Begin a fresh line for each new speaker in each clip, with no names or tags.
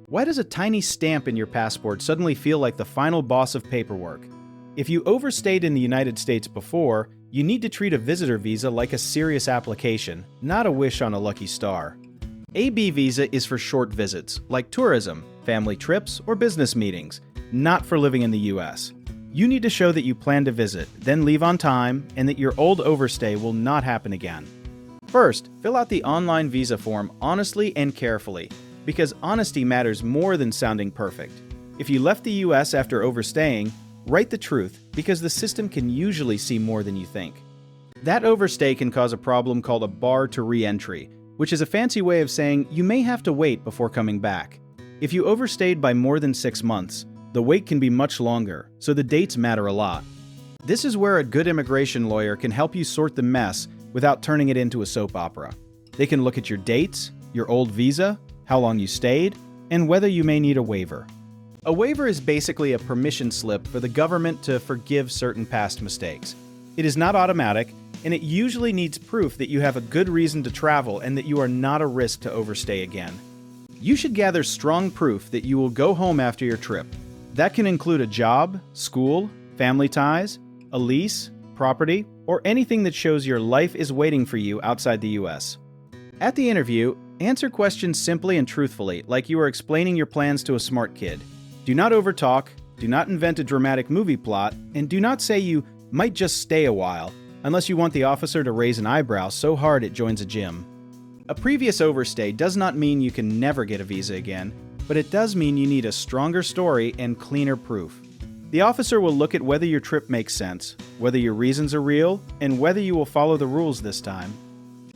Why does a tiny stamp in your passport suddenly feel like the final boss of paperwork? If you overstayed in the United States before, you need to treat a visitor visa like a serious application, not a wish on a lucky star. AB visa is for short visits, like tourism, family trips, or business meetings, not for living in the US. You need to show that you plan to visit, then leave on time, and that your old overstay will not happen again. First, fill out the online visa form honestly and carefully, because honesty matters more than sounding perfect. If you left the US after overstaying, write the truth, because the system can usually see more than you think. That overstay can cause a problem called a bar to re-entry, which is a fancy way of saying you may have to wait before coming back. If you overstayed by more than 6 months, the wait can be much longer, so the dates matter a lot. This is where a good immigration lawyer can help you sort the mess without turning it into a soap opera. They can look at your dates, your old visa, how long you stayed, and whether you may need a waiver. A waiver is basically a permission slip for the government to forgive certain past mistakes. It is not automatic, and it usually needs proof that you have a good reason to travel and that you are not a risk to overstay again. You should gather strong proof that you will go home after your trip. That can include a job, school, family ties, a lease, property, or anything that shows your life is waiting for you outside the US. At the interview, answer questions simply and truthfully, like you are explaining your plans to a smart kid. Do not overtalk, do not invent a dramatic movie plot, and do not say you might just stay a while, unless you want the officer to raise an eyebrow so hard it joins a gym. A previous overstay does not mean you can never get a visa again, but it does mean you need a stronger story and cleaner proof. The officer will look at whether your trip makes sense, whether your reasons are real, and whether you will follow the rules this time.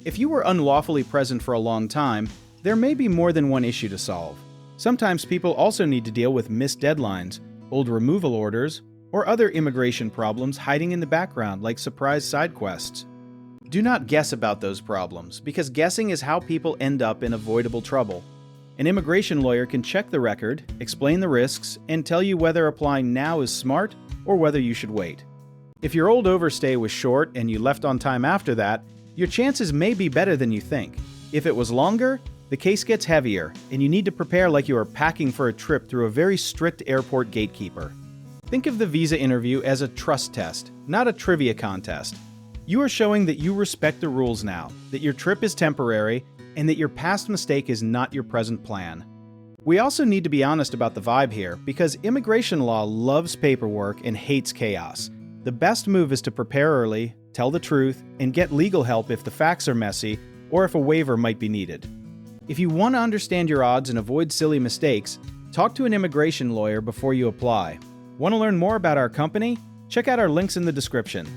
If you were unlawfully present for a long time, there may be more than one issue to solve. Sometimes people also need to deal with missed deadlines, old removal orders, or other immigration problems hiding in the background like surprise side quests. Do not guess about those problems, because guessing is how people end up in avoidable trouble. An immigration lawyer can check the record, explain the risks, and tell you whether applying now is smart or whether you should wait. If your old overstay was short and you left on time after that, your chances may be better than you think. If it was longer, the case gets heavier, and you need to prepare like you are packing for a trip through a very strict airport gatekeeper. Think of the visa interview as a trust test, not a trivia contest. You are showing that you respect the rules now, that your trip is temporary, and that your past mistake is not your present plan. We also need to be honest about the vibe here, because immigration law loves paperwork and hates chaos. The best move is to prepare early, tell the truth, and get legal help if the facts are messy or if a waiver might be needed. If you want to understand your odds and avoid silly mistakes, talk to an immigration lawyer before you apply. Want to learn more about our company? Check out our links in the description.